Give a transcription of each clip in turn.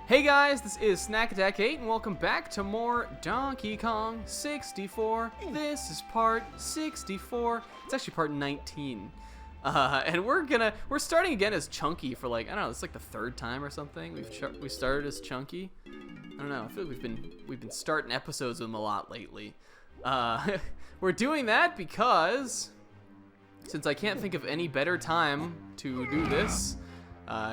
Hey guys, this is Snack Attack 8 and welcome back to more Donkey Kong 64. This is part 64. It's actually part 19. And we're starting again as Chunky for like, I don't know, it's like the third time or something. We started as Chunky. I don't know, I feel like we've been starting episodes with him a lot lately. We're doing that because since I can't think of any better time to do this,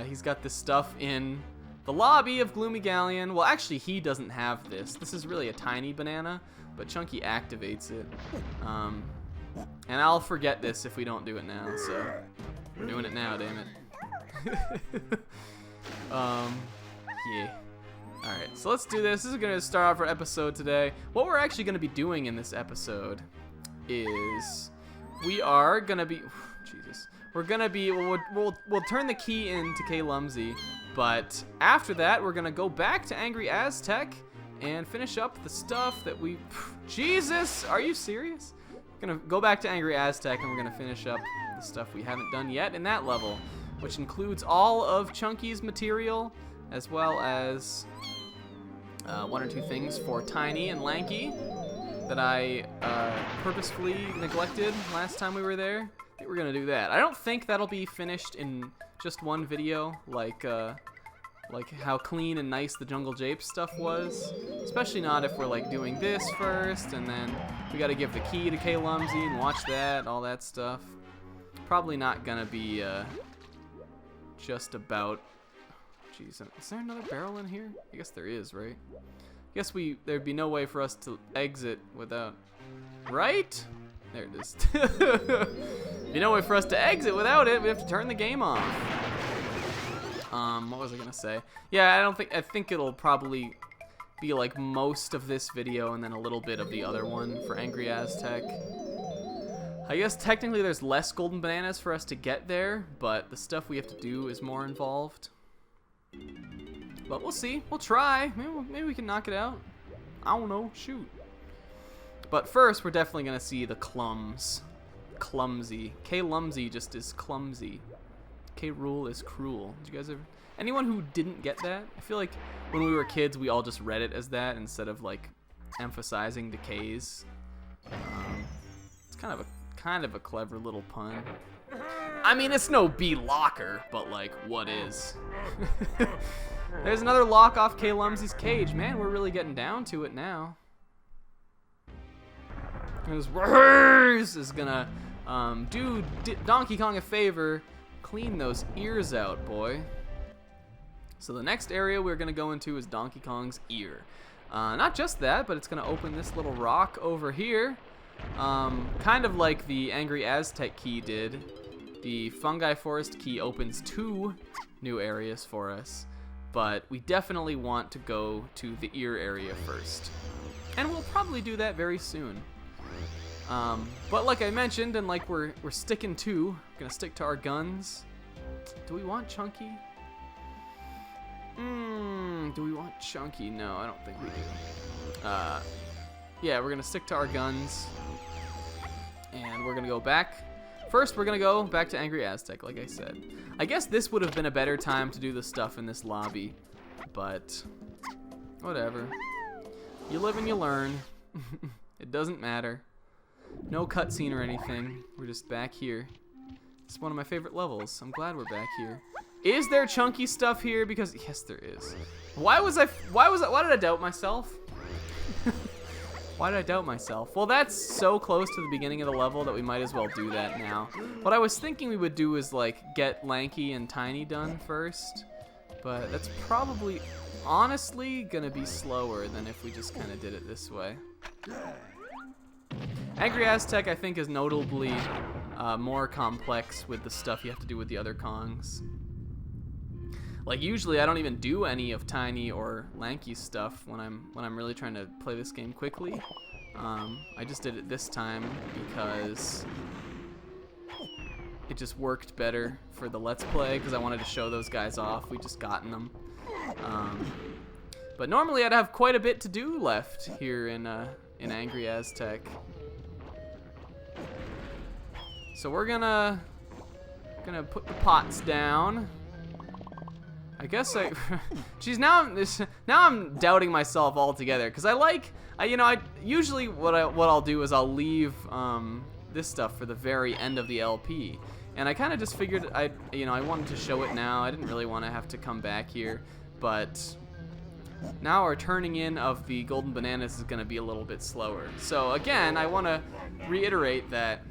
he's got this stuff in the lobby of Gloomy Galleon. Well, actually, he doesn't have this. This is really a tiny banana, but Chunky activates it. And I'll forget this if we don't do it now, so we're doing it now, damn it. Yeah. Alright, so let's do this. This is going to start off our episode today. What we're actually going to be doing in this episode is we are going to be... Jesus. We're going to be... We'll turn the key into K. Lumsy. But after that, we're going to go back to Angry Aztec and finish up the stuff that we... Jesus! Are you serious? We're going to go back to Angry Aztec and we're going to finish up the stuff we haven't done yet in that level, which includes all of Chunky's material, as well as one or two things for Tiny and Lanky that I purposefully neglected last time we were there. I think we're going to do that. I don't think that'll be finished in just one video, like how clean and nice the Jungle Jape stuff was. Especially not if we're like doing this first, and then we gotta give the key to K. Lumsy and watch that, all that stuff. Probably not gonna be just about... Jeez, is there another barrel in here? I guess there is, right? I guess there'd be no way for us to exit without... Right? There it is. There'd be no way for us to exit without it. We have to turn the game off. What was I gonna say? Yeah, I think it'll probably be like most of this video and then a little bit of the other one for Angry Aztec. I guess technically there's less golden bananas for us to get there, but the stuff we have to do is more involved. But we'll see. We'll try. Maybe we can knock it out. I don't know. Shoot. But first, we're definitely gonna see the clums. Clumsy. K. Lumsy just is clumsy. K. Rool is cruel. Did you guys ever... Anyone who didn't get that? I feel like when we were kids, we all just read it as that instead of like emphasizing the K's. It's kind of a clever little pun. I mean, it's no B locker, but like, what is? There's another lock off K. Lumsy's cage. Man, we're really getting down to it now. This is gonna do Donkey Kong a favor. Clean those ears out, boy. So the next area we're gonna go into is Donkey Kong's ear. Not just that, but it's gonna open this little rock over here. Kind of like the Angry Aztec key did. The Fungi Forest key opens 2 new areas for us, but we definitely want to go to the ear area first. And we'll probably do that very soon. But like I mentioned, and like we're sticking to, gonna stick to our guns. Do we want Chunky? Do we want Chunky? No, I don't think we do. Yeah, we're gonna stick to our guns, and we're gonna go back. First, we're gonna go back to Angry Aztec, like I said. I guess this would have been a better time to do the stuff in this lobby, but whatever. You live and you learn. It doesn't matter. No cutscene or anything. We're just back here. It's one of my favorite levels. I'm glad we're back here. Is there Chunky stuff here? Because yes, there is. Why did I doubt myself? Why did I doubt myself? Well, that's so close to the beginning of the level that we might as well do that now. What I was thinking we would do is like get Lanky and Tiny done first, but that's probably honestly gonna be slower than if we just kind of did it this way. Angry Aztec, I think, is notably more complex with the stuff you have to do with the other Kongs. Like usually, I don't even do any of Tiny or Lanky's stuff when I'm really trying to play this game quickly. I just did it this time because it just worked better for the Let's Play because I wanted to show those guys off. We just gotten them. But normally, I'd have quite a bit to do left here in Angry Aztec. So we're gonna put the pots down. I guess geez, now I'm doubting myself altogether, because I usually what I'll do is I'll leave this stuff for the very end of the LP, and I kind of just figured I wanted to show it now. I didn't really want to have to come back here, but now our turning in of the golden bananas is going to be a little bit slower. So again, I want to reiterate that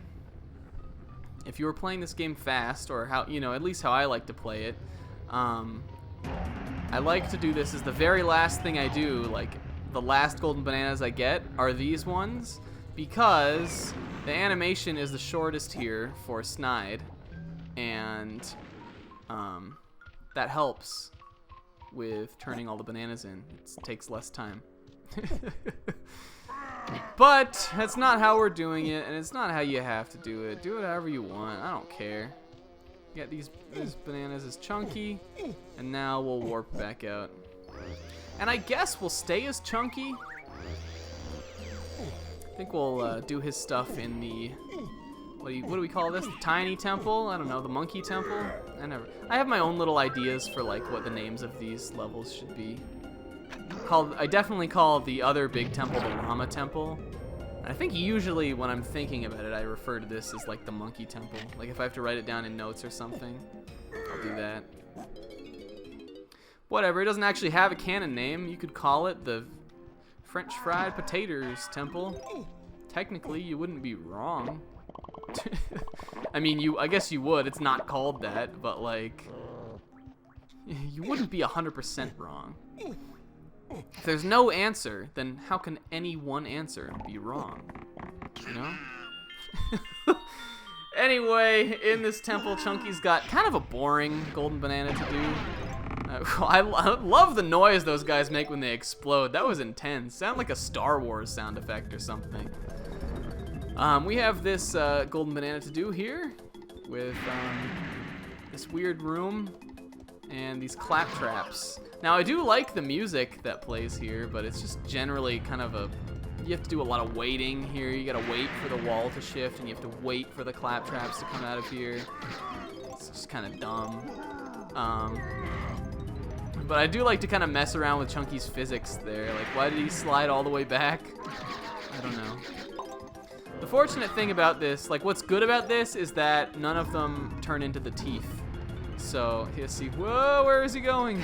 if you were playing this game fast, or how at least how I like to play it, I like to do this as the very last thing I do. Like, the last golden bananas I get are these ones, because the animation is the shortest here for Snide, and that helps with turning all the bananas in. It takes less time. But that's not how we're doing it, and it's not how you have to do it. Do it however you want. I don't care. Get these bananas as chunky, and now we'll warp back out. And I guess we'll stay as chunky. I think we'll do his stuff in the what do we call this? The tiny temple? I don't know, the monkey temple? I have my own little ideas for like what the names of these levels should be. I definitely call the other big temple the llama temple. And I think usually when I'm thinking about it, I refer to this as like the monkey temple. Like if I have to write it down in notes or something, I'll do that. Whatever, it doesn't actually have a canon name. You could call it the French fried potatoes temple. Technically, you wouldn't be wrong. I mean, I guess you would. It's not called that, but like, you wouldn't be 100% wrong. If there's no answer, then how can any one answer be wrong? You know? Anyway, in this temple, Chunky's got kind of a boring golden banana to do. I love the noise those guys make when they explode. That was intense. Sound like a Star Wars sound effect or something. We have this golden banana to do here with this weird room and these clap traps. Now, I do like the music that plays here, but it's just generally kind of you have to do a lot of waiting here. You gotta wait for the wall to shift, and you have to wait for the clap traps to come out of here. It's just kind of dumb. But I do like to kind of mess around with Chunky's physics there. Like, why did he slide all the way back? I don't know. The fortunate thing about this, like what's good about this, is that none of them turn into the teeth. So, let's see, whoa, where is he going?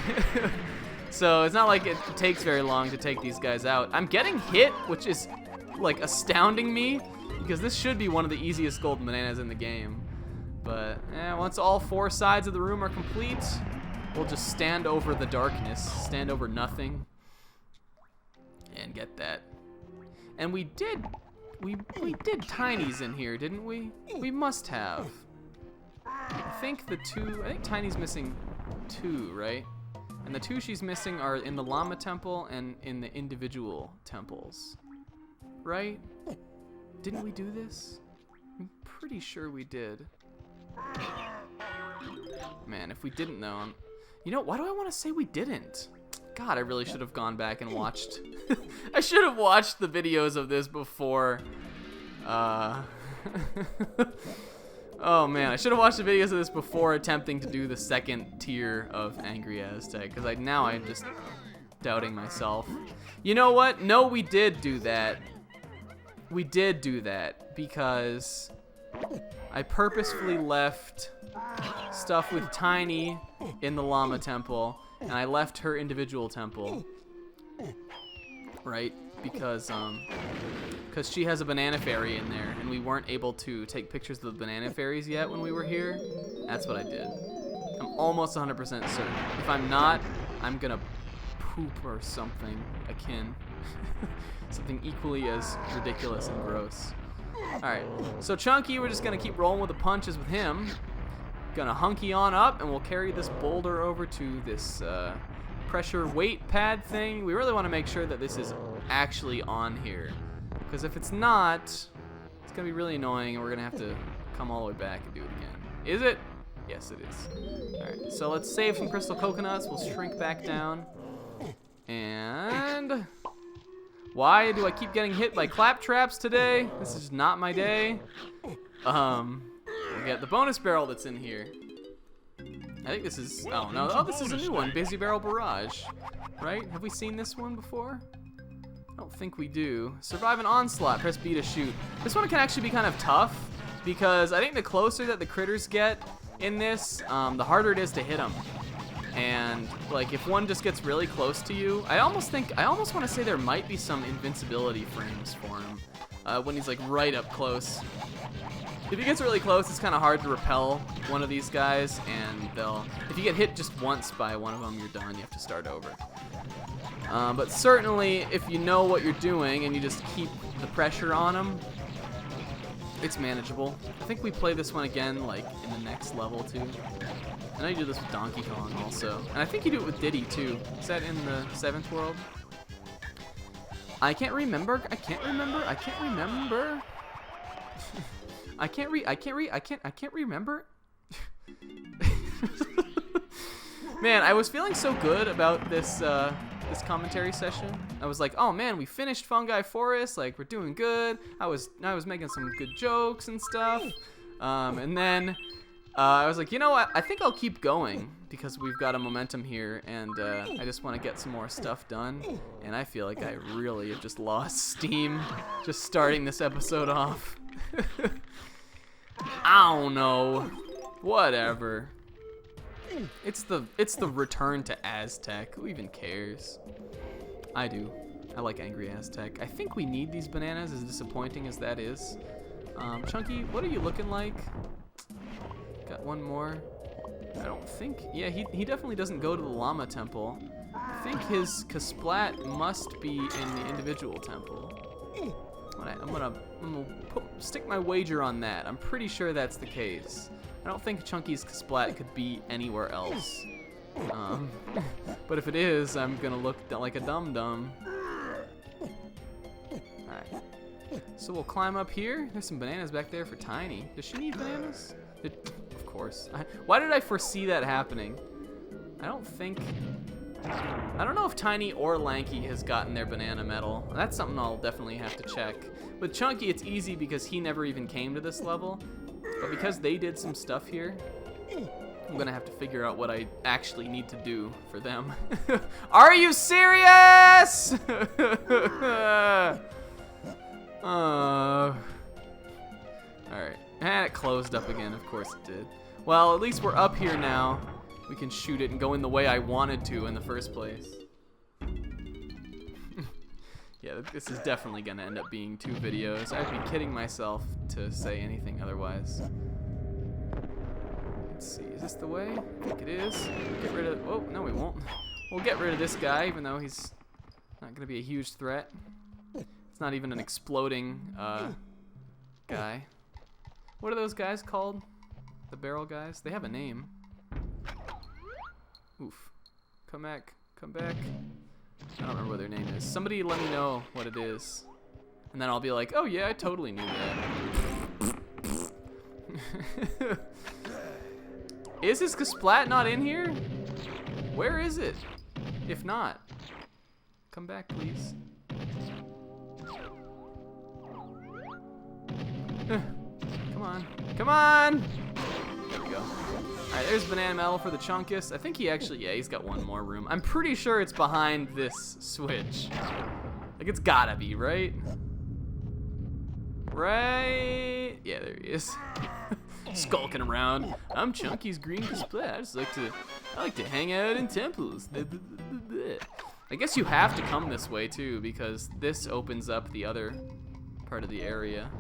So it's not like it takes very long to take these guys out. I'm getting hit, which is like astounding me, because this should be one of the easiest golden bananas in the game. But once all four sides of the room are complete, we'll just stand over the darkness, stand over nothing, and get that. And we did tinies in here, didn't we? We must have. I think Tiny's missing 2, right? And the 2 she's missing are in the llama temple and in the individual temples, right? Didn't we do this? I'm pretty sure we did. Man, if we didn't though, you know, why do I want to say we didn't? God, I really should have gone back and watched. I should have watched the videos of this before. Oh man, I should have watched the videos of this before attempting to do the second tier of Angry Azzzzzz, because now I'm just doubting myself. You know what? No, we did do that. We did do that because I purposefully left stuff with Tiny in the llama temple, and I left her individual temple, right? Because she has a banana fairy in there, and we weren't able to take pictures of the banana fairies yet when we were here. That's what I did. I'm almost 100% certain. If I'm not, I'm gonna poop or something akin. Something equally as ridiculous and gross. Alright, so Chunky, we're just gonna keep rolling with the punches with him. Gonna hunky on up, and we'll carry this boulder over to this pressure weight pad thing. We really want to make sure that this is actually on here, because if it's not, it's gonna be really annoying, and we're gonna have to come all the way back and do it again. Is it? Yes, it is. Alright, so let's save some crystal coconuts. We'll shrink back down. And why do I keep getting hit by clap traps today? This is not my day. We get the bonus barrel that's in here. I think this is, oh no, oh, this is a new one, Busy Barrel Barrage, right? Have we seen this one before? I don't think we do. Survive an onslaught, press B to shoot. This one can actually be kind of tough, because I think the closer that the critters get in this, the harder it is to hit them. And like if one just gets really close to you, I almost want to say there might be some invincibility frames for him when he's like right up close. If he gets really close, it's kind of hard to repel one of these guys, and if you get hit just once by one of them, you're done. You have to start over. But certainly, if you know what you're doing and you just keep the pressure on them, it's manageable. I think we play this one again, like in the next level too. I know you do this with Donkey Kong also, and I think you do it with Diddy too. Is that in the 7th world? I can't remember. I can't remember. I can't remember. I can't remember. Man, I was feeling so good about this this commentary session. I was like, oh man, we finished Fungi Forest, like we're doing good. I was making some good jokes and stuff. And then I was like, you know what? I think I'll keep going because we've got a momentum here, and I just want to get some more stuff done. And I feel like I really have just lost steam just starting this episode off. I don't know. Whatever. It's the return to Aztec. Who even cares? I do. I like Angry Aztec. I think we need these bananas, as disappointing as that is. Chunky, what are you looking like? Got one more. I don't think. Yeah, he definitely doesn't go to the llama temple. I think his Kasplat must be in the individual temple. I'm gonna stick my wager on that. I'm pretty sure that's the case. I don't think Chunky's Kasplat could be anywhere else. But if it is, I'm gonna look like a dum-dum. Alright. So we'll climb up here. There's some bananas back there for Tiny. Does she need bananas? Of course. Why did I foresee that happening? I don't know if Tiny or Lanky has gotten their banana medal. That's something I'll definitely have to check. With Chunky, it's easy because he never even came to this level. But because they did some stuff here, I'm gonna have to figure out what I actually need to do for them. Are you serious? Alright. And it closed up again, of course it did. Well, at least we're up here now. We can shoot it and go in the way I wanted to in the first place. Yeah, this is definitely gonna end up being 2 videos. I'd be kidding myself to say anything otherwise. Let's see, is this the way? I think it is. Get rid of, oh, no we won't. We'll get rid of this guy, even though he's not gonna be a huge threat. It's not even an exploding guy. What are those guys called? The barrel guys? They have a name. Oof. Come back. Come back. I don't remember what their name is. Somebody let me know what it is. And then I'll be like, oh yeah, I totally knew that. Is his Kasplat not in here? Where is it? If not, come back, please. Come on. Come on! There we go. Alright, there's banana medal for the Chunkus. I think he actually, yeah, he's got one more room. I'm pretty sure it's behind this switch. Like, it's gotta be, right? Right? Yeah, there he is. Skulking around. I'm Chunky's green Kasplat. I like to hang out in temples. I guess you have to come this way too, because this opens up the other part of the area.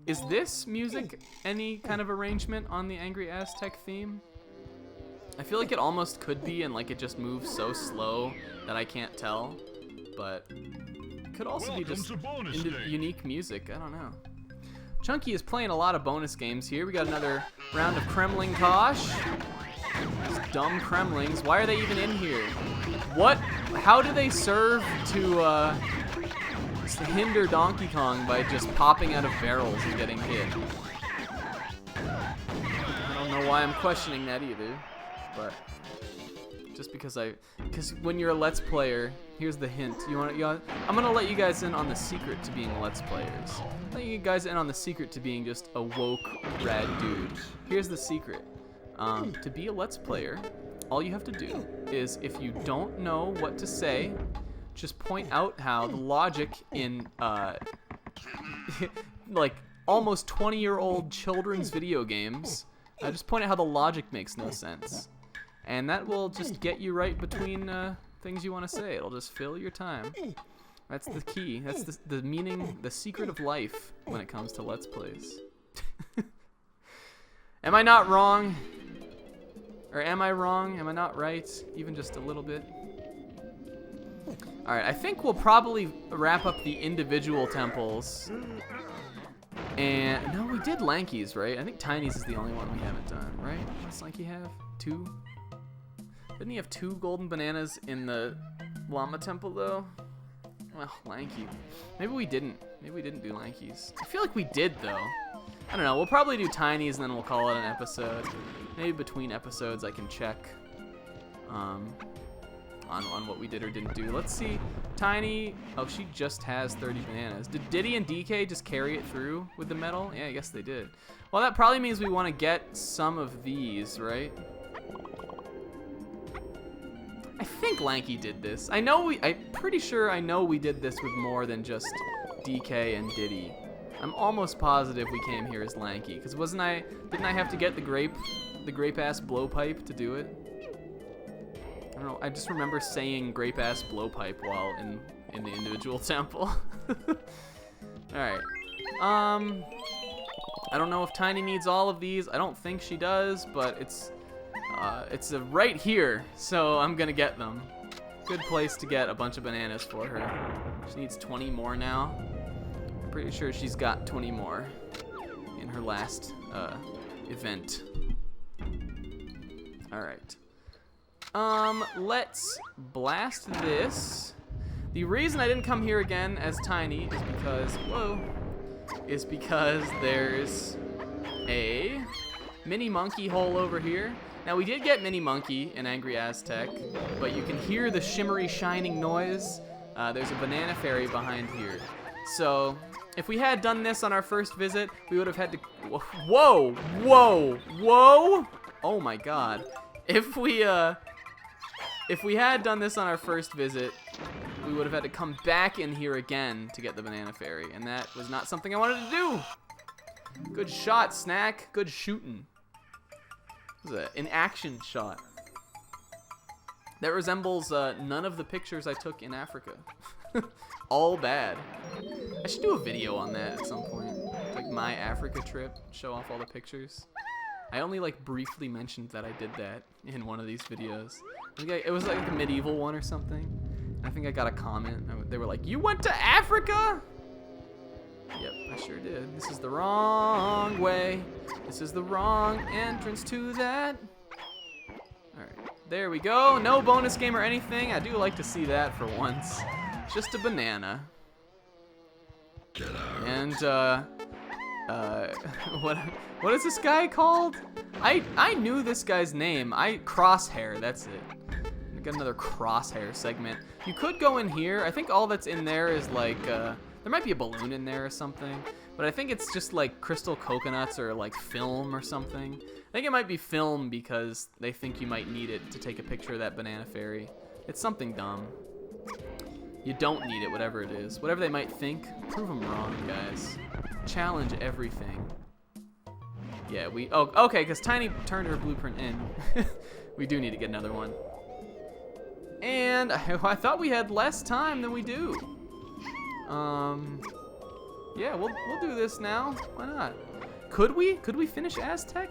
Is this music any kind of arrangement on the Angry Aztec theme? I feel like it almost could be, and like it just moves so slow that I can't tell. But it could also be just unique music. I don't know. Chunky is playing a lot of bonus games here. We got another round of Kremling Kosh. These dumb Kremlings. Why are they even in here? What? How do they serve to hinder Donkey Kong by just popping out of barrels and getting hit? I don't know why I'm questioning that either, but just because when you're a Let's Player, here's the hint. I'm gonna let you guys in on the secret to being Let's Players. Let you guys in on the secret to being just a woke rad dude. Here's the secret. To be a Let's Player, all you have to do is, if you don't know what to say, just point out how the logic in like almost 20-year-old children's video games, just point out how the logic makes no sense. And that will just get you right between things you want to say. It'll just fill your time. That's the key. That's the meaning, the secret of life when it comes to Let's Plays. Am I not wrong? Or am I wrong? Am I not right? Even just a little bit? Alright, I think we'll probably wrap up the individual temples. And, no, we did Lanky's, right? I think Tiny's is the only one we haven't done, right? What does Lanky have? 2? Didn't he have 2 golden bananas in the llama temple, though? Well, Lanky. Maybe we didn't. Maybe we didn't do Lanky's. I feel like we did, though. I don't know. We'll probably do Tiny's, and then we'll call it an episode. Maybe between episodes I can check on what we did or didn't do. Let's see. Tiny. Oh, she just has 30 bananas. Did Diddy and DK just carry it through with the medal? Yeah, I guess they did. Well, that probably means we want to get some of these, right? I think Lanky did this. I'm pretty sure I know we did this with more than just DK and Diddy. I'm almost positive we came here as Lanky, because didn't I have to get the grape ass blowpipe to do it? I don't know, I just remember saying grape ass blowpipe while in the individual temple. Alright. I don't know if Tiny needs all of these. I don't think she does, but it's right here, so I'm gonna get them. Good place to get a bunch of bananas for her. She needs 20 more now. I'm pretty sure she's got 20 more in her last event. Alright. Let's blast this. The reason I didn't come here again as Tiny is because there's a mini monkey hole over here. Now, we did get Mini Monkey in Angry Azzzzzz, but you can hear the shimmery, shining noise. There's a banana fairy behind here. So, if we had done this on our first visit, we would have had to... Whoa! Whoa! Whoa! Oh my god. If we had done this on our first visit, we would have had to come back in here again to get the banana fairy, and that was not something I wanted to do. Good shot, Snack. Good shooting. It was an action shot. That resembles none of the pictures I took in Africa. All bad. I should do a video on that at some point. Like my Africa trip, show off all the pictures. I only like briefly mentioned that I did that in one of these videos. It was like a medieval one or something. I think I got a comment. They were like, "You went to Africa?" Yep, I sure did. This is the wrong way. This is the wrong entrance to that. Alright, there we go. No bonus game or anything. I do like to see that for once. Just a banana. And, what is this guy called? I knew this guy's name. Crosshair, that's it. I got another Crosshair segment. You could go in here. I think all that's in there is like, there might be a balloon in there or something, but I think it's just like crystal coconuts or like film or something. I think it might be film because they think you might need it to take a picture of that banana fairy. It's something dumb. You don't need it, whatever it is. Whatever they might think, prove them wrong, guys. Challenge everything. Yeah, oh, okay, because Tiny turned her blueprint in. We do need to get another one. And I thought we had less time than we do. Yeah, we'll do this now. Why not? Could we finish Aztec?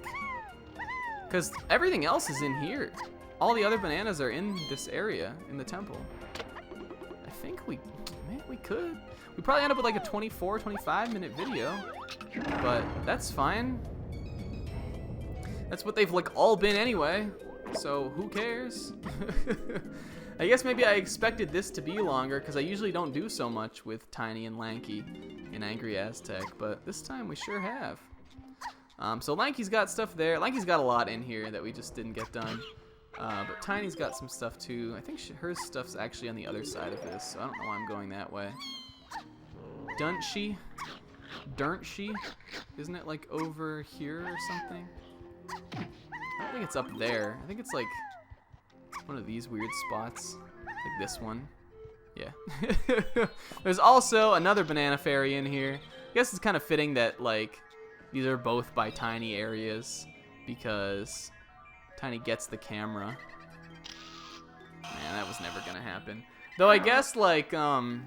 Because everything else is in here. All the other bananas are in this area, in the temple. I think we could. We probably end up with like a 24, 25 minute video, but that's fine. That's what they've like all been anyway, so who cares? I guess maybe I expected this to be longer because I usually don't do so much with Tiny and Lanky in Angry Azzzzzz, but this time we sure have. So Lanky's got stuff there. Lanky's got a lot in here that we just didn't get done. But Tiny's got some stuff too. I think her stuff's actually on the other side of this, so I don't know why I'm going that way. Don't she? Isn't it like over here or something? I don't think it's up there. I think it's like one of these weird spots, like this one. Yeah. There's also another banana fairy in here. I guess it's kind of fitting that like these are both by Tiny areas because Tiny gets the camera. Man, that was never gonna happen. Though I guess like I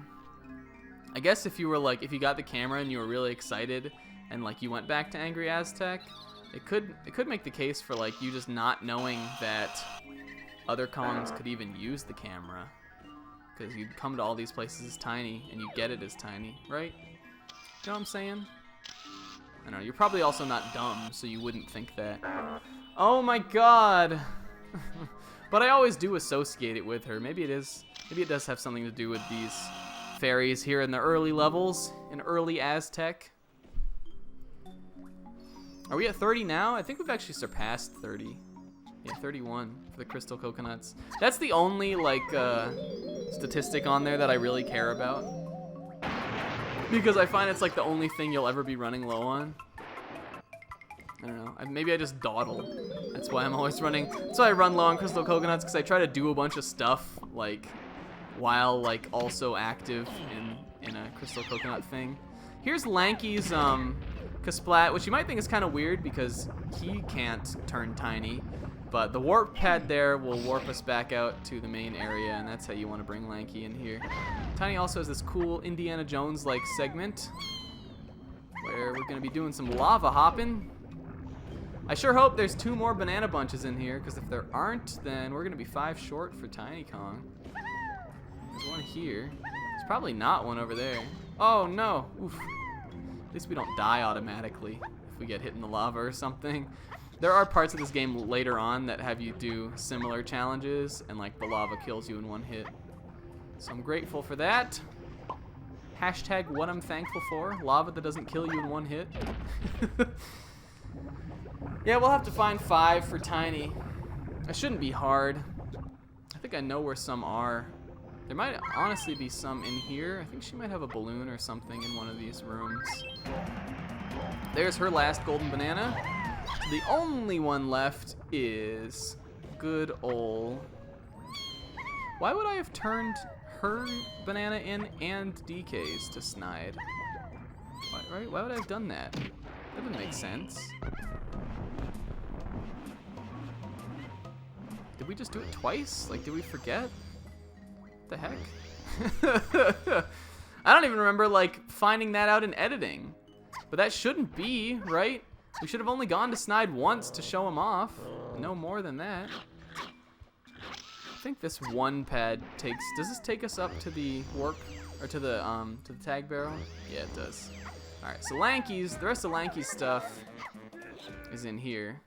guess if you were like if you got the camera and you were really excited and like you went back to Angry Aztec, it could make the case for like you just not knowing that other Kongs could even use the camera. Because you'd come to all these places as Tiny, and you get it as Tiny, right? You know what I'm saying? I don't know, you're probably also not dumb, so you wouldn't think that. Oh my god! But I always do associate it with her. Maybe it does have something to do with these fairies here in the early levels, in early Aztec. Are we at 30 now? I think we've actually surpassed 30. Yeah, 31 for the crystal coconuts. That's the only like statistic on there that I really care about, because I find it's like the only thing you'll ever be running low on. I don't know. Maybe I just dawdle. That's why I'm always running. That's why I run low on crystal coconuts, because I try to do a bunch of stuff like while like also active in a crystal coconut thing. Here's Lanky's Kasplat, which you might think is kind of weird because he can't turn Tiny. But the warp pad there will warp us back out to the main area, and that's how you want to bring Lanky in here. Tiny also has this cool Indiana Jones-like segment where we're going to be doing some lava hopping. I sure hope there's 2 more banana bunches in here, because if there aren't, then we're going to be 5 short for Tiny Kong. There's one here. There's probably not one over there. Oh, no. Oof. At least we don't die automatically if we get hit in the lava or something. There are parts of this game later on that have you do similar challenges, and like the lava kills you in 1 hit. So I'm grateful for that. Hashtag what I'm thankful for. Lava that doesn't kill you in 1 hit. Yeah, we'll have to find 5 for Tiny. It shouldn't be hard. I think I know where some are. There might honestly be some in here. I think she might have a balloon or something in one of these rooms. There's her last golden banana. The only one left is good ol'... Why would I have turned her banana in and DK's to Snide? Why would I have done that? That doesn't make sense. Did we just do it twice? Like, did we forget? What the heck? I don't even remember, like, finding that out in editing. But that shouldn't be, right? We should have only gone to Snide once to show him off. No more than that. I think this 1 pad takes... Does this take us up to the warp... Or to the tag barrel? Yeah, it does. Alright, so Lanky's... The rest of Lanky's stuff is in here.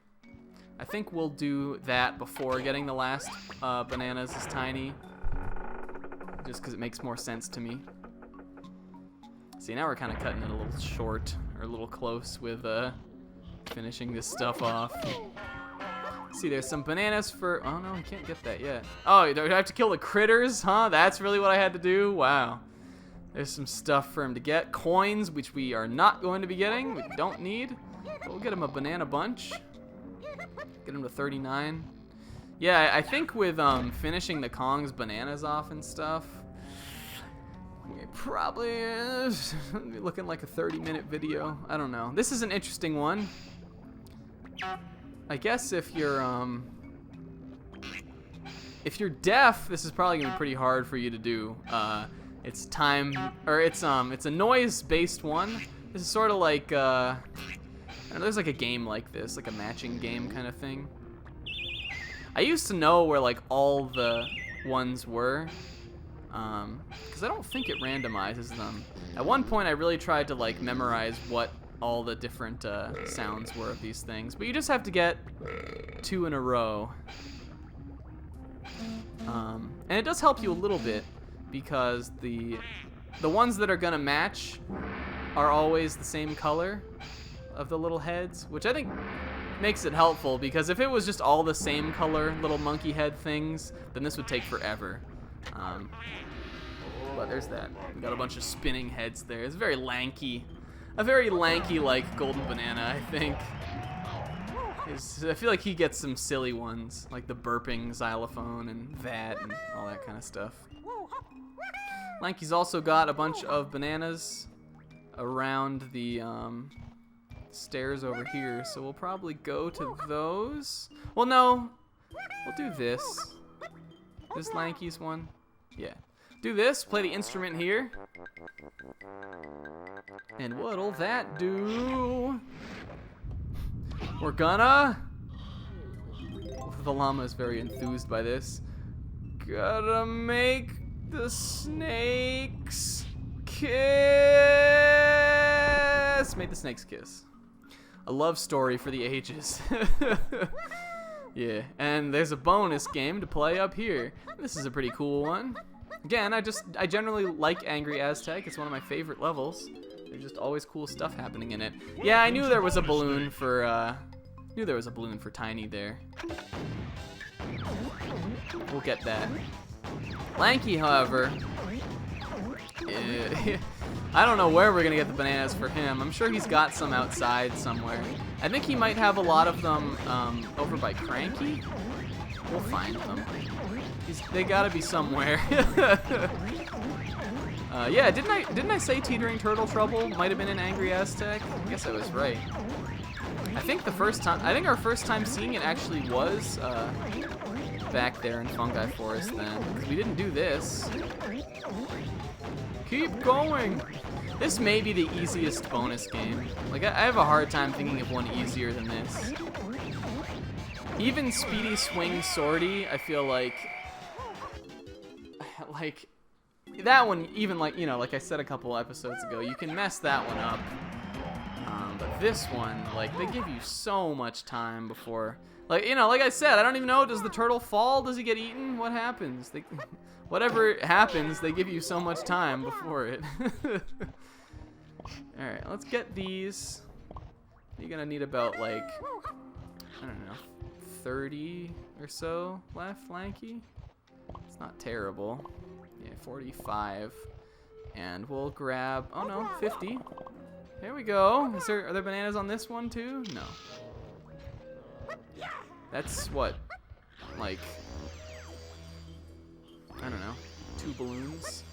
I think we'll do that before getting the last bananas as Tiny. Just because it makes more sense to me. See, now we're kind of cutting it a little short. Or a little close with finishing this stuff off. See, there's some bananas for... Oh, no, I can't get that yet. Oh, do I have to kill the critters? Huh? That's really what I had to do? Wow. There's some stuff for him to get. Coins, which we are not going to be getting. We don't need. But we'll get him a banana bunch. Get him to 39. Yeah, I think with finishing the Kong's bananas off and stuff, we probably be looking like a 30-minute video. I don't know. This is an interesting one. I guess if you're deaf, this is probably gonna be pretty hard for you to do. It's a noise-based one. This is sort of like I don't know, there's like a game like this, like a matching game kind of thing. I used to know where like all the ones were, because I don't think it randomizes them. At one point, I really tried to like memorize what all the different sounds were of these things, but you just have to get 2 in a row. And it does help you a little bit because the ones that are gonna match are always the same color of the little heads, which I think makes it helpful, because if it was just all the same color little monkey head things, then this would take forever. But there's that. We got a bunch of spinning heads there. It's very lanky. A very lanky, like, golden banana, I think. I feel like he gets some silly ones, like the burping xylophone and that and all that kind of stuff. Lanky's also got a bunch of bananas around the stairs over here, so we'll probably go to those. Well, no, we'll do this. This Lanky's one. Yeah. Do this, play the instrument here. And what'll that do? We're gonna... The llama is very enthused by this. Gotta make the snakes kiss. Make the snakes kiss. A love story for the ages. Yeah, and there's a bonus game to play up here. This is a pretty cool one. Again, I generally like Angry Aztec. It's one of my favorite levels. There's just always cool stuff happening in it. Yeah, I knew there was a balloon for Tiny there. We'll get that. Lanky, however, I don't know where we're gonna get the bananas for him. I'm sure he's got some outside somewhere. I think he might have a lot of them over by Cranky. We'll find them. They gotta be somewhere. Yeah, didn't I say Teetering Turtle Trouble might have been in Angry Aztec? I guess I was right. I think our first time seeing it actually was back there in Fungi Forest then. 'Cause we didn't do this. Keep going! This may be the easiest bonus game. Like, I have a hard time thinking of one easier than this. Even Speedy Swing Swordy, I feel like that one, even like I said a couple episodes ago, you can mess that one up. But this one, like, they give you so much time before, like I said, I don't even know, does the turtle fall? Does he get eaten? What happens? Whatever happens, they give you so much time before it. Alright, let's get these. You're gonna need about, like, I don't know, 30 or so left, Lanky. It's not terrible. Yeah, 45. And we'll grab, oh no, 50. There we go. Are there bananas on this one too? No. That's what, like, I don't know, 2 balloons.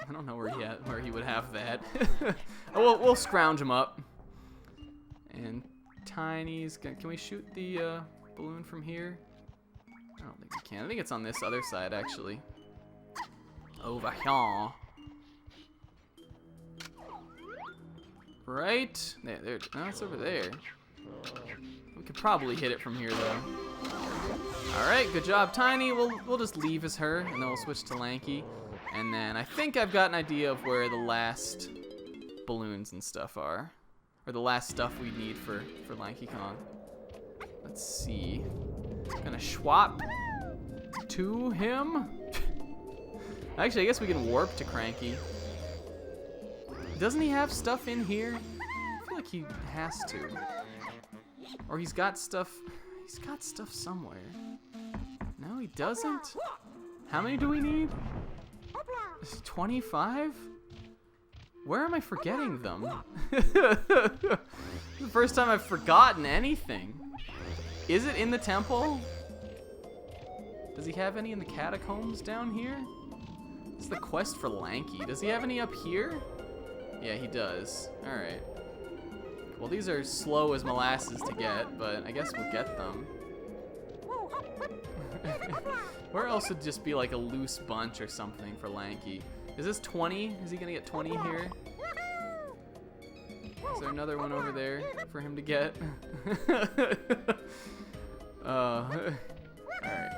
I don't know where he would have that. We'll scrounge him up. And Tiny's can we shoot the balloon from here? I don't think we can. I think it's on this other side actually. Over here. Right? There. No, it's over there. We could probably hit it from here though. Alright, good job, Tiny. We'll just leave as her, and then we'll switch to Lanky. And then I think I've got an idea of where the last balloons and stuff are. Or the last stuff we need for Lanky Kong. Let's see. Gonna swap to him. Actually, I guess we can warp to Cranky. Doesn't he have stuff in here? I feel like he has to. Or he's got stuff somewhere. No, he doesn't. How many do we need? 25? Where am I forgetting them? The first time I've forgotten anything. Is it in the temple? Does he have any in the catacombs down here? It's the quest for Lanky. Does he have any up here? Yeah, he does. Alright. Well, these are slow as molasses to get, but I guess we'll get them. Where else would just be like a loose bunch or something for Lanky? Is this 20? Is he gonna get 20 here? Is there another one over there for him to get? Alright.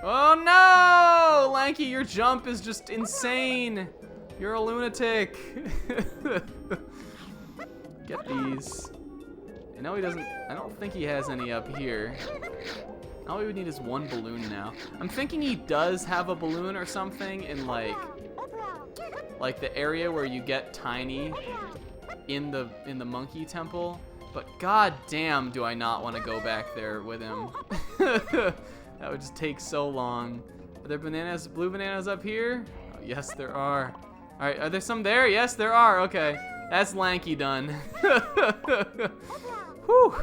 Oh no! Lanky, your jump is just insane! You're a lunatic! Get these. I know he doesn't, I don't think he has any up here. All we would need is 1 balloon now. I'm thinking he does have a balloon or something in like the area where you get Tiny in the monkey temple. But god damn do I not want to go back there with him. That would just take so long. Are there bananas, blue bananas up here? Oh, yes, there are. All right, are there some there? Yes, there are. Okay, that's Lanky done. Whew.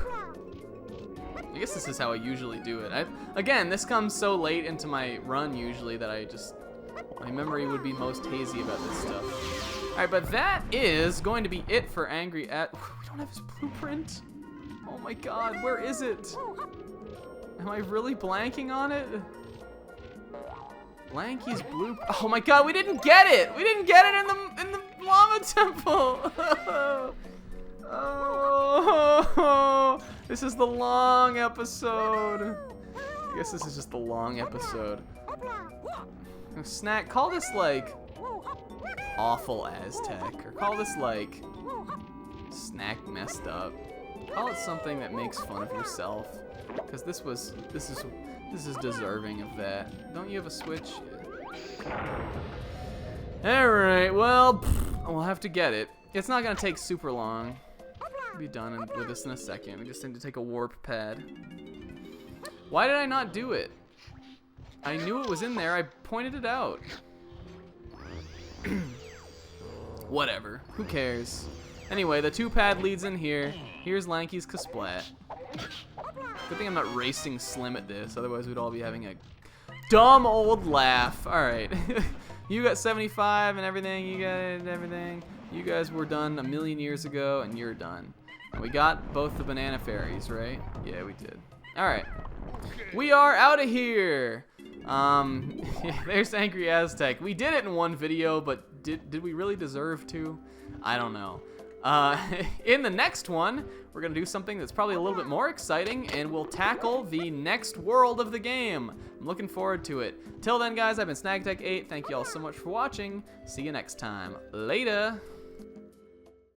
I guess this is how I usually do it. Again, this comes so late into my run usually that my memory would be most hazy about this stuff. All right, but that is going to be it for Angry Azzzzzz. We don't have his blueprint. Oh my god, where is it? Am I really blanking on it? Lanky's blue. Oh my god, we didn't get it. We didn't get it in the llama temple. Oh, this is the long episode. I guess this is just the long episode. Snack, call this like awful Aztec, or call this like Snack messed up. Call it something that makes fun of yourself, because this is deserving of that. Don't you have a switch? All right, well, we'll have to get it. It's not gonna take super long. We'll be done with this in a second. We just need to take a warp pad. Why did I not do it? I knew it was in there. I pointed it out. Whatever. Who cares? Anyway, the 2-pad leads in here. Here's Lanky's Kasplat. Good thing I'm not racing Slim at this. Otherwise, we'd all be having a dumb old laugh. All right. You got 75 and everything. You got everything. You guys were done a million years ago, and you're done. And we got both the banana fairies, right? Yeah, we did. All right. We are out of here. There's Angry Aztec. We did it in one video, but did we really deserve to? I don't know. In the next one, we're gonna do something that's probably a little bit more exciting, and we'll tackle the next world of the game. I'm looking forward to it. Till then, guys, I've been SnagTech8. Thank you all so much for watching. See you next time. Later.